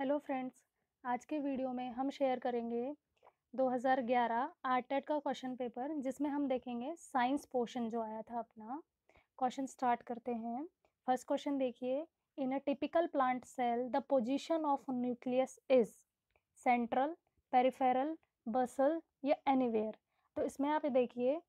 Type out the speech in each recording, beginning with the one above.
Hello friends, आज के video में हम शेयर करेंगे 2011 आर्ट का क्वेश्चन पेपर जिसमें हम देखेंगे साइंस पोर्शन जो आया था अपना। क्वेश्चन स्टार्ट करते हैं। फर्स्ट क्वेश्चन देखिए, in a typical plant cell the position of nucleus is central, peripheral, basal या एनीवेयर। तो इसमें आप ये देखिए,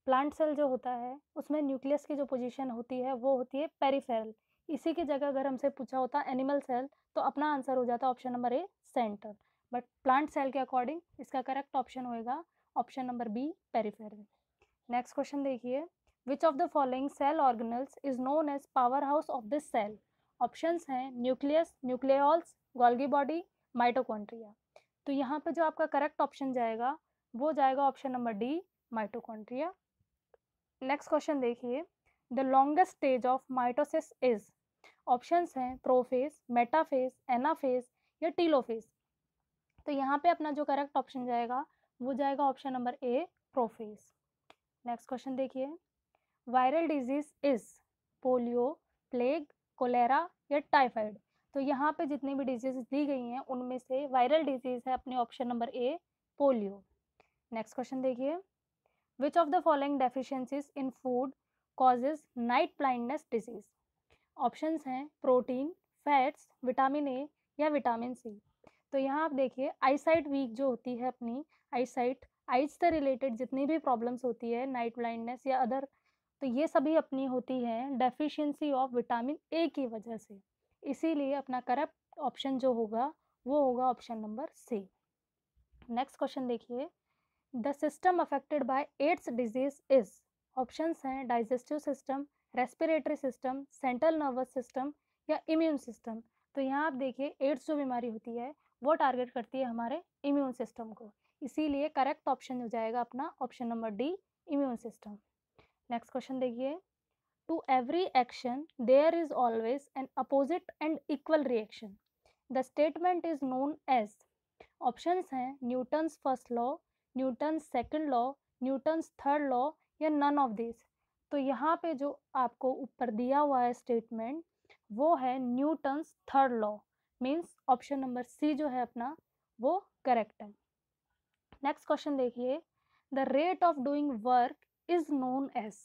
प्लांट सेल जो होता है उसमें न्यूक्लियस की जो पोजीशन होती है वो होती है पेरिफेरल। इसी की जगह अगर हमसे पूछा होता एनिमल सेल तो अपना आंसर हो जाता option number A centre. But plant cell के अकॉर्डिंग इसका करेक्ट ऑप्शन होएगा option number B peripheral. Next question देखिए, which of the following cell organelles is known as power house of this cell. Options हैं nucleus, nucleolus, Golgi body, mitochondria. तो यहाँ पे जो आपका करेक्ट ऑप्शन जाएगा वो जाएगा option number D mitochondria. Next question देखिए, the longest stage of mitosis is. Options हैं प्रोफेज, मेटाफेज, एनाफेज या टीलोफेज। तो यहाँ पे अपना जो करेक्ट ऑप्शन जाएगा वो जाएगा option number A prophase. Next question देखिए, viral disease is polio, plague, cholera या टाइफाइड। तो यहाँ पे जितनी भी डिजीज दी गई हैं उनमें से वायरल डिजीज है अपने option number A polio. Next question देखिए, which of the following deficiencies in food causes night blindness disease. Options हैं प्रोटीन, फैट्स, विटामिन ए या विटामिन सी। तो यहाँ आप देखिए, आईसाइट वीक जो होती है अपनी आईसाइट, आइज से रिलेटेड जितनी भी प्रॉब्लम्स होती है नाइट ब्लाइंडनेस या अदर, तो ये सभी अपनी होती हैं डेफिशिएंसी ऑफ विटामिन ए की वजह से। इसीलिए अपना करेक्ट ऑप्शन जो होगा वो होगा option number C. Next question देखिए, the system affected by AIDS disease is. Options हैं digestive system, respiratory system, central nervous system या इम्यून सिस्टम। तो यहाँ आप देखिए, एड्स जो बीमारी होती है वो टारगेट करती है हमारे इम्यून सिस्टम को। इसीलिए करेक्ट ऑप्शन हो जाएगा अपना option number D immune system. Next question देखिए, to every action there is always an opposite and equal reaction. The statement is known as. Options हैं Newton's first law, Newton's second law, Newton's third law या none of this. तो यहाँ पे जो आपको ऊपर दिया हुआ है स्टेटमेंट वो है Newton's third law, means option number C जो है अपना वो करेक्ट है। नेक्स्ट क्वेश्चन देखिए, the rate of doing work is known as.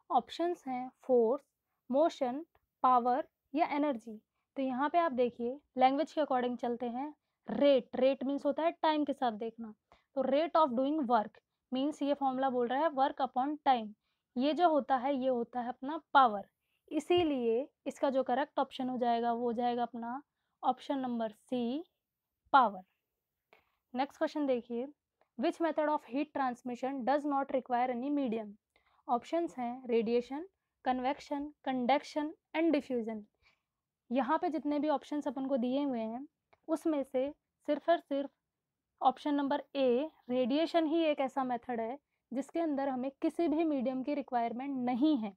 Options हैं फोर्स, मोशन, पावर या एनर्जी। तो यहाँ पे आप देखिए, लैंग्वेज के अकॉर्डिंग चलते हैं। रेट, रेट मीन्स होता है टाइम के साथ देखना। तो rate of doing work means ये फॉर्मूला बोल रहा है वर्क अपॉन टाइम। ये जो होता है ये होता है अपना पावर। इसीलिए इसका जो करेक्ट ऑप्शन हो जाएगा वो जाएगा अपना option number C power. Next question देखिए, which method of heat transmission does not require any medium. Options हैं radiation, convection, conduction and diffusion. यहाँ पे जितने भी ऑप्शंस अपन को दिए हुए हैं उसमें से सिर्फ और सिर्फ ऑप्शन नंबर ए रेडिएशन ही एक ऐसा मेथड है जिसके अंदर हमें किसी भी मीडियम की रिक्वायरमेंट नहीं है।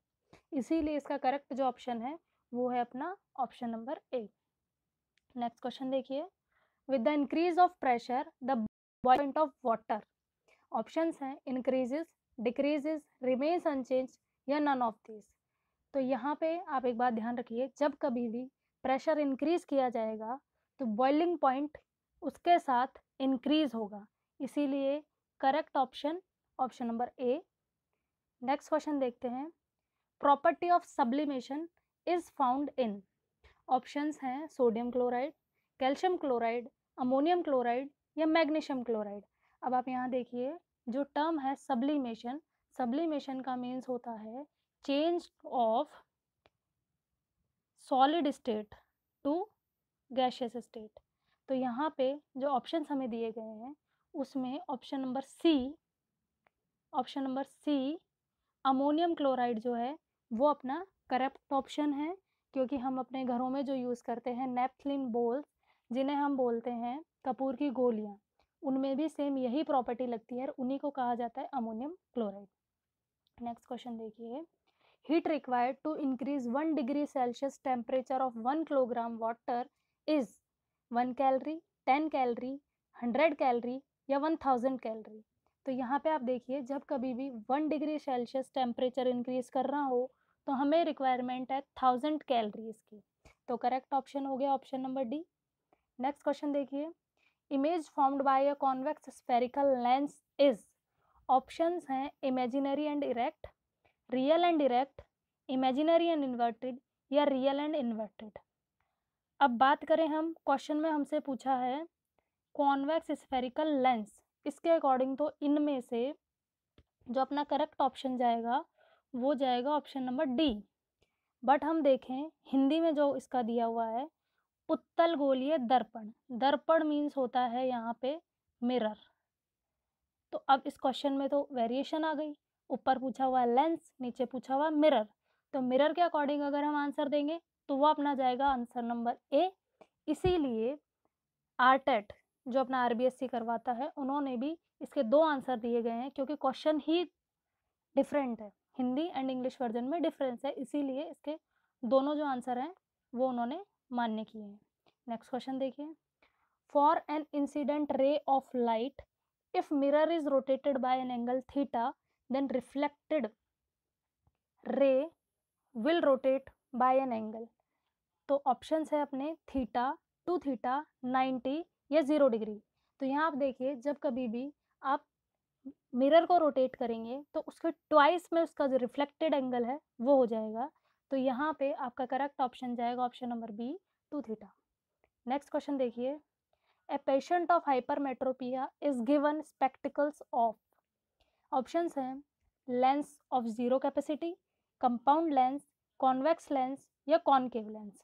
इसीलिए इसका करेक्ट जो ऑप्शन है वो है अपना option number A. Next question देखिए, with the increase of pressure the boiling point of water. Options हैं इंक्रीजेस, डिक्रीजेस, रिमेन्स अनचेंज या नन ऑफ दिस। तो यहाँ पे आप एक बात ध्यान रखिए, जब कभी भी प्रेशर इंक्रीज किया जाएगा तो बॉइलिंग पॉइंट उसके साथ इंक्रीज होगा। इसीलिए correct option option number A. Next question देखते हैं, property of sublimation is found in. Options हैं sodium chloride, calcium chloride, ammonium chloride या मैग्नीशियम क्लोराइड। अब आप यहाँ देखिए, जो टर्म है सब्लिमेशन, सब्लिमेशन का मीन्स होता है change of solid state to gaseous state. तो यहाँ पे जो ऑप्शंस हमें दिए गए हैं उसमें option number C ammonium chloride जो है वो अपना करेक्ट ऑप्शन है, क्योंकि हम अपने घरों में जो यूज़ करते हैं नेपथलीन बोल्स, जिन्हें हम बोलते हैं कपूर की गोलियाँ, उनमें भी सेम यही प्रॉपर्टी लगती है और उन्हीं को कहा जाता है अमोनियम क्लोराइड। नेक्स्ट क्वेश्चन देखिए, heat required to increase 1 degree Celsius temperature of 1 kilogram water is 1 calorie, 10 calorie, 100 calorie या 1000 कैलोरी। तो यहाँ पे आप देखिए, जब कभी भी 1 डिग्री सेल्सियस टेम्परेचर इंक्रीज करना हो तो हमें रिक्वायरमेंट है 1000 कैलोरीज की। तो करेक्ट ऑप्शन हो गया option number D. Next question देखिए, image formed by a convex spherical lens is, options हैं imaginary and erect, real and erect, imaginary and inverted, या रियल एंड इन्वर्टेड। अब बात करें, हम क्वेश्चन में हमसे पूछा है कॉन्वेक्स स्फेरिकल लेंस, इसके अकॉर्डिंग तो इनमें से जो अपना करेक्ट ऑप्शन जाएगा वो जाएगा ऑप्शन नंबर डी। बट हम देखें हिंदी में जो इसका दिया हुआ है, उत्तल गोलीय दर्पण, दर्पण मीन्स होता है यहाँ पे मिरर। तो अब इस क्वेश्चन में तो वेरिएशन आ गई, ऊपर पूछा हुआ है लेंस, नीचे पूछा हुआ मिरर, तो मिरर के अकॉर्डिंग अगर हम आंसर देंगे तो वो अपना जाएगा आंसर नंबर ए। इसीलिए आरटेट जो अपना आरबीएससी करवाता है, उन्होंने भी इसके दो आंसर दिए गए हैं, क्योंकि क्वेश्चन ही डिफरेंट है, हिंदी एंड इंग्लिश वर्जन में डिफरेंस है, इसीलिए इसके दोनों जो आंसर हैं वो उन्होंने मान्य किए हैं। नेक्स्ट क्वेश्चन देखिए, for an incident ray of light if mirror is rotated by an angle theta then reflected ray will rotate by an angle. तो ऑप्शंस है अपने थीटा, 2 थीटा, 90 या 0 डिग्री। तो यहाँ आप देखिए, जब कभी भी आप मिरर को रोटेट करेंगे तो उसके ट्वाइस में उसका जो रिफ्लेक्टेड एंगल है वो हो जाएगा। तो यहाँ पे आपका करेक्ट ऑप्शन जाएगा option number B, 2 theta. Next question देखिए, a patient of hypermetropia is given spectacles of, options हैं lens of zero capacity, compound lens, convex lens, या कॉनकेव लेंस।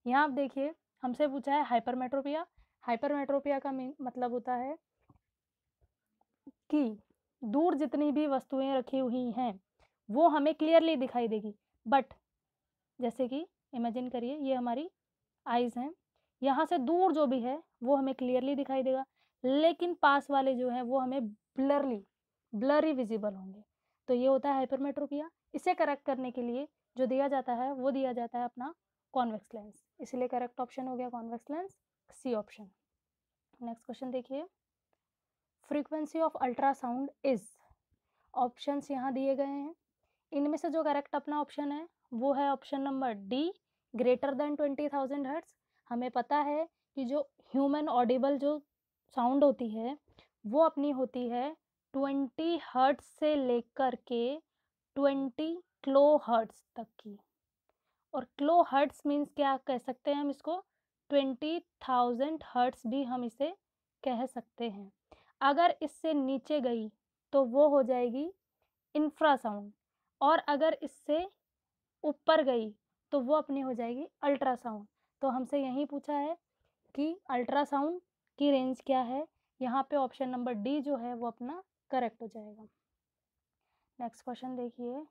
यहाँ आप देखिए हमसे पूछा है हाइपरमेट्रोपिया, हाइपरमेट्रोपिया का मतलब होता है कि दूर जितनी भी वस्तुएं रखी हुई हैं वो हमें क्लियरली दिखाई देगी, बट जैसे कि इमेजिन करिए ये हमारी आइज़ हैं, यहाँ से दूर जो भी है वो हमें क्लियरली दिखाई देगा, लेकिन पास वाले जो हैं वो हमें ब्लरी विजिबल होंगे। तो ये होता है हाइपरमेट्रोपिया। इसे करेक्ट करने के लिए जो दिया जाता है वो दिया जाता है अपना कॉन्वेक्स लेंस, इसलिए करेक्ट ऑप्शन हो गया convex lens, C option. Next question देखिए, frequency of ultrasound is, options यहाँ दिए गए हैं, इनमें से जो करेक्ट अपना ऑप्शन है वो है option number D, greater than 20,000 hertz. हमें पता है कि जो ह्यूमन ऑडिबल जो साउंड होती है वो अपनी होती है 20 हर्ट्ज से लेकर के 20 किलो हर्ट्ज तक की, और किलो हर्ट्ज मीन्स क्या कह सकते हैं हम इसको, 20,000 हर्ट्ज भी हम इसे कह सकते हैं। अगर इससे नीचे गई तो वो हो जाएगी इंफ्रासाउंड, और अगर इससे ऊपर गई तो वो अपनी हो जाएगी अल्ट्रासाउंड। तो हमसे यही पूछा है कि अल्ट्रासाउंड की रेंज क्या है, यहाँ पे ऑप्शन नंबर डी जो है वो अपना करेक्ट हो जाएगा। नेक्स्ट क्वेश्चन देखिए,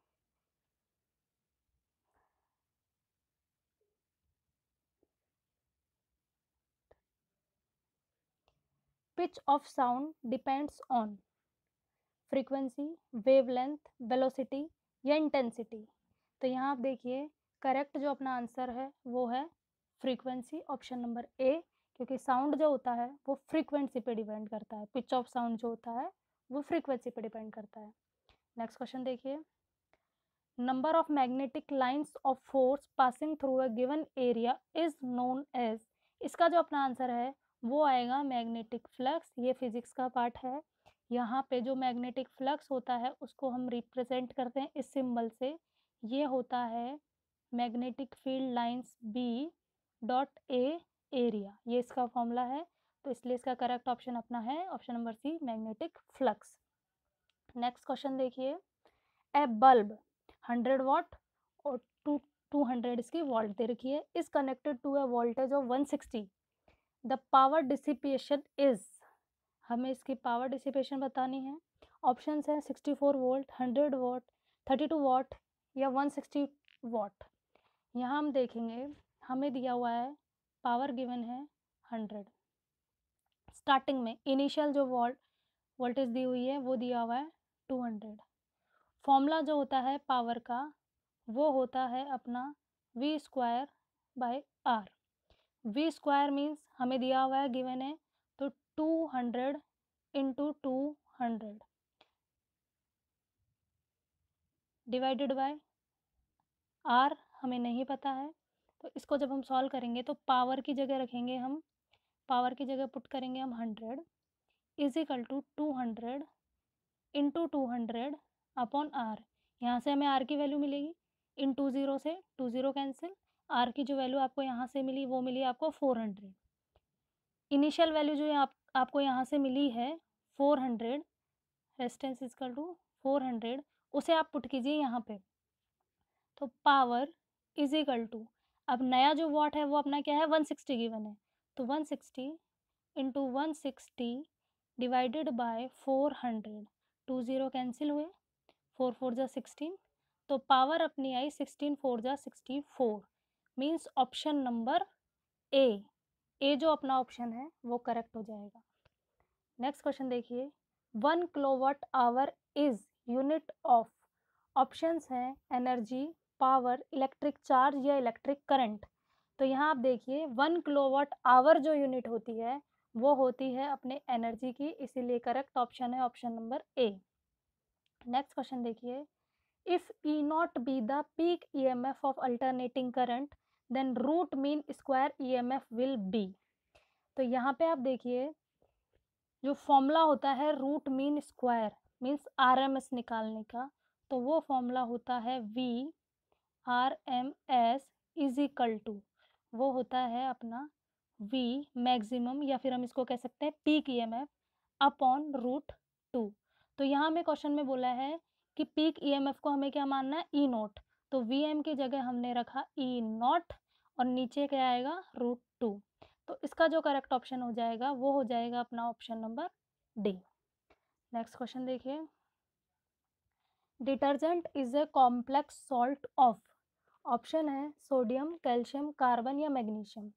pitch of sound depends on frequency, wavelength, velocity, या इंटेंसिटी। तो यहाँ आप देखिए करेक्ट जो अपना आंसर है वो है फ्रीक्वेंसी, ऑप्शन नंबर ए, क्योंकि साउंड जो होता है वो फ्रीक्वेंसी पे डिपेंड करता है, पिच ऑफ साउंड जो होता है वो फ्रीक्वेंसी पे डिपेंड करता है। नेक्स्ट क्वेश्चन देखिए, number of magnetic lines of force passing through a given area is known as, इसका जो अपना आंसर है वो आएगा मैग्नेटिक फ्लक्स, ये फिजिक्स का पार्ट है। यहाँ पे जो मैग्नेटिक फ्लक्स होता है उसको हम रिप्रेजेंट करते हैं इस सिंबल से, ये होता है magnetic field lines B dot A area, ये इसका फॉर्मूला है। तो इसलिए इसका करेक्ट ऑप्शन अपना है option number C, magnetic flux. Next question देखिए, ए बल्ब 100 वाट और 200 इसकी वोल्ट दे रखी है, is connected to a voltage of 160, the power dissipation is, हमें इसकी पावर डिसिपेशन बतानी है। ऑप्शंस हैं 64 वोल्ट, 100 वाट, 32 वाट, या 160 वाट। यहाँ हम देखेंगे हमें दिया हुआ है पावर गिवन है 100, स्टार्टिंग में इनिशियल जो वोल्टेज दी हुई है वो दिया हुआ है 200। फॉर्मूला जो होता है पावर का वो होता है अपना V square by R. V square means हमें दिया हुआ है गिवन है, तो 200 इंटू 200 डिवाइडेड बाय आर हमें नहीं पता है। तो इसको जब हम सॉल्व करेंगे तो पावर की जगह रखेंगे हम पावर की जगह पुट करेंगे हम 100 is equal to 200 into 200 upon R. यहाँ से हमें आर की वैल्यू मिलेगी, इन 20 से 20 कैंसिल, आर की जो वैल्यू आपको यहाँ से मिली वो मिली आपको 400। इनिशियल वैल्यू जो आपको यहाँ से मिली है 400, रेजिस्टेंस इक्वल टू 400, उसे आप पुट कीजिए यहाँ पे। तो पावर इज इक्वल टू, अब नया जो वॉट है वो अपना क्या है 160 गिवन है, तो 160 इंटू 160 डिवाइडेड बाय 400, 20 कैंसिल हुए, 4 4 जा 16, तो पावर अपनी आई 16 4 जा 64, मीन्स ऑप्शन नंबर ए जो अपना ऑप्शन है वो करेक्ट हो जाएगा। नेक्स्ट क्वेश्चन देखिए, 1 kilowatt hour is unit of, options हैं एनर्जी, पावर, इलेक्ट्रिक चार्ज या इलेक्ट्रिक करंट। तो यहाँ आप देखिए 1 किलोवाट आवर जो यूनिट होती है वो होती है अपने एनर्जी की, इसीलिए करेक्ट ऑप्शन है option number A. Next question देखिए, if E naught be the peak EMF of alternating current then root mean square EMF will be. तो यहाँ पे आप देखिए जो फॉर्मूला होता है root mean square means RMS निकालने का, तो वो फॉर्मूला होता है V R M S is equal to, वो होता है अपना वी मैक्सिमम या फिर हम इसको कह सकते हैं peak EMF upon root two. तो यहाँ में क्वेश्चन में बोला है कि पीक ईएमएफ को हमें क्या मानना है ई नोट, तो वी एम की जगह हमने रखा ई नॉट और नीचे क्या आएगा रूट टू। तो इसका जो करेक्ट ऑप्शन हो जाएगा वो हो जाएगा अपना option number D. Next question देखिए, detergent is a complex salt of, option है सोडियम, कैल्शियम, कार्बन या मैग्नीशियम।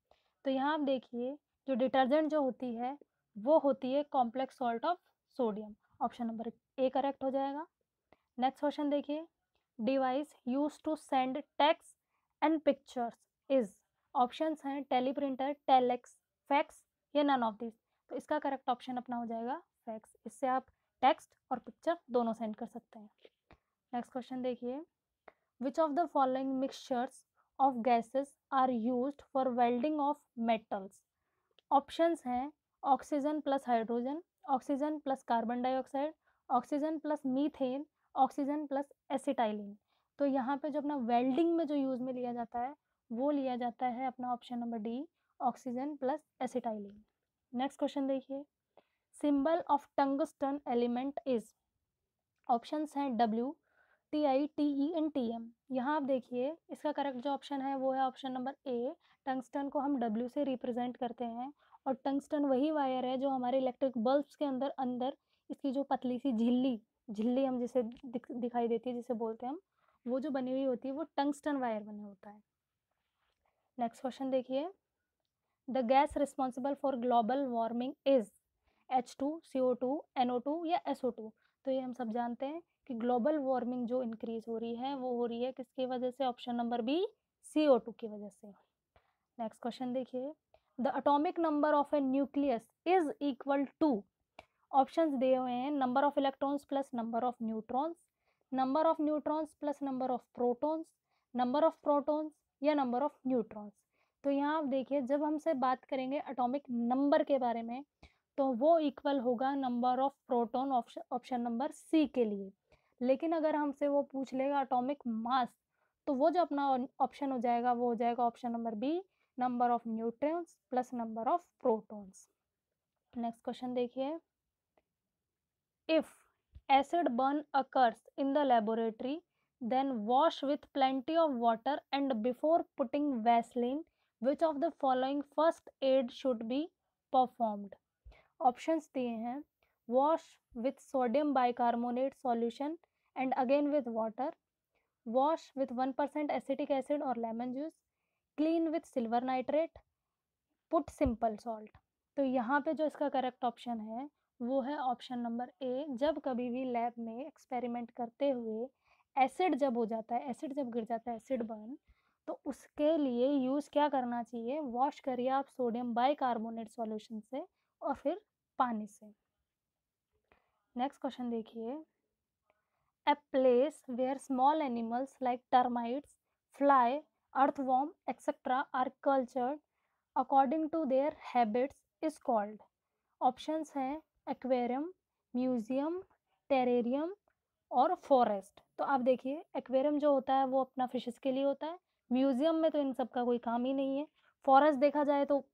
तो यहाँ आप देखिए जो डिटर्जेंट जो होती है वो होती है complex salt of sodium, option number A correct हो जाएगा। नेक्स्ट क्वेश्चन देखिए, device used to send text and pictures is, options हैं टेलीप्रिंटर, टेलेक्स, फैक्स या नन ऑफ दिस। तो इसका करेक्ट ऑप्शन अपना हो जाएगा फैक्स, इससे आप टेक्स्ट और पिक्चर दोनों सेंड कर सकते हैं। नेक्स्ट क्वेश्चन देखिए, which of the following mixtures of gases are used for welding of metals. Options हैं oxygen plus hydrogen, oxygen plus carbon dioxide, oxygen plus methane, oxygen plus acetylene. तो यहाँ पे जो अपना वेल्डिंग में जो यूज में लिया जाता है वो लिया जाता है अपना option number D oxygen plus acetylene. Next question देखिए, symbol of tungsten element is, options हैं W, T I, T E and T M. यहाँ आप देखिए इसका करेक्ट जो ऑप्शन है वो है ऑप्शन नंबर ए, टंगस्टन को हम डब्ल्यू से रिप्रेजेंट करते हैं, और टंगस्टन वही वायर है जो हमारे इलेक्ट्रिक बल्ब्स के अंदर अंदर इसकी जो पतली सी झिल्ली झिल्ली हम जिसे दिखाई देती है जिसे बोलते हैं हम, वो जो बनी हुई होती है वो टंगस्टन वायर बने होता है। नेक्स्ट क्वेश्चन देखिए, the gas responsible for global warming is H2, CO2, NO2 या SO2। तो ये हम सब जानते हैं कि ग्लोबल वार्मिंग जो इंक्रीज हो रही है वो हो रही है किसकी वजह से, ऑप्शन नंबर बी CO2 की वजह से। नेक्स्ट क्वेश्चन देखिए, the atomic number of a nucleus is equal to, options दिए हुए हैं number of electrons plus number of neutrons, number of neutrons plus number of protons, number of protons या number of neutrons. तो यहाँ आप देखिए जब हमसे बात करेंगे एटॉमिक नंबर के बारे में तो वो इक्वल होगा number of proton, option number C के लिए। लेकिन अगर हमसे वो पूछ लेगा एटॉमिक मास तो वो जो अपना ऑप्शन हो जाएगा वो हो जाएगा option number B number of neutrons plus number of protons. Next question देखिए, if acid burn occurs in the laboratory then wash with plenty of water and before putting Vaseline which of the following first aid should be performed। Options दिए हैं wash with sodium bicarbonate solution and again with water, wash with 1% acetic acid और lemon juice, clean with silver nitrate, put simple salt. तो यहाँ पे जो इसका correct option है वो है ऑप्शन नंबर ए, जब कभी भी लैब में एक्सपेरिमेंट करते हुए एसिड जब हो जाता है, एसिड जब गिर जाता है एसिड बर्न, तो उसके लिए यूज़ क्या करना चाहिए, वॉश करिए आप सोडियम बाइकार्बोनेट सॉल्यूशन से और फिर पानी से। नेक्स्ट क्वेश्चन देखिए, a place where small animals like termites, fly, earthworm etcetera are cultured according to their habits is called. Options हैं एक्वेरियम, म्यूजियम, टेरेरियम और फॉरेस्ट। तो आप देखिए एक्वेरियम जो होता है वो अपना फिशेस के लिए होता है, म्यूजियम में तो इन सब का कोई काम ही नहीं है, फॉरेस्ट देखा जाए तो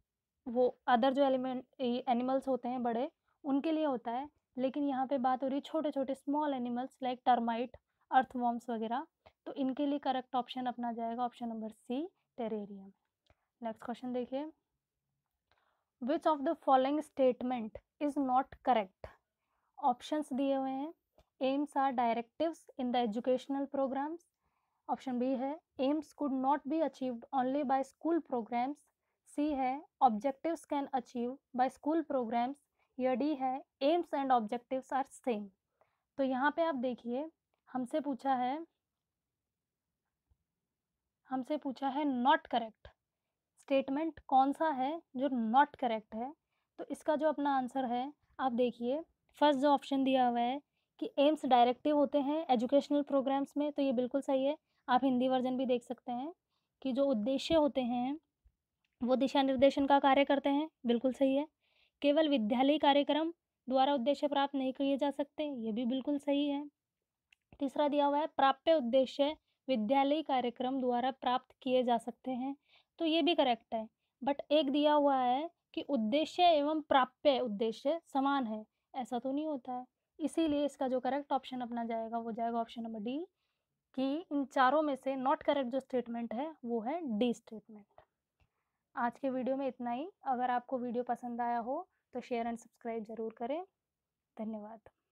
वो अदर जो एनिमल्स होते हैं बड़े उनके लिए होता है, लेकिन यहाँ पे बात हो रही है छोटे छोटे small animals like termite, earthworms वगैरह, तो इनके लिए करेक्ट ऑप्शन अपना जाएगा option number C, terrarium. Next question देखिए, which of the following statement is not correct. Options दिए हुए हैं, aims are directives in the educational programs, option B है aims could not be achieved only by school programs, C है objectives can achieve by school programs, या D है aims and objectives are same. तो यहाँ पे आप देखिए हमसे पूछा है नॉट करेक्ट स्टेटमेंट कौन सा है जो नॉट करेक्ट है। तो इसका जो अपना आंसर है, आप देखिए फर्स्ट जो ऑप्शन दिया हुआ है कि एम्स डायरेक्टिव होते हैं एजुकेशनल प्रोग्राम्स में, तो ये बिल्कुल सही है। आप हिंदी वर्जन भी देख सकते हैं कि जो उद्देश्य होते हैं वो दिशा निर्देशन का कार्य करते हैं, बिल्कुल सही है। केवल विद्यालयी कार्यक्रम द्वारा उद्देश्य प्राप्त नहीं किए जा सकते, ये भी बिल्कुल सही है। तीसरा दिया हुआ है प्राप्य उद्देश्य विद्यालयी कार्यक्रम द्वारा प्राप्त किए जा सकते हैं, तो ये भी करेक्ट है। बट एक दिया हुआ है कि उद्देश्य एवं प्राप्य उद्देश्य समान है, ऐसा तो नहीं होता है। इसीलिए इसका जो करेक्ट ऑप्शन अपना जाएगा वो जाएगा ऑप्शन नंबर डी, कि इन चारों में से नॉट करेक्ट जो स्टेटमेंट है वो है डी स्टेटमेंट। आज के वीडियो में इतना ही। अगर आपको वीडियो पसंद आया हो तो शेयर एंड सब्सक्राइब ज़रूर करें। धन्यवाद।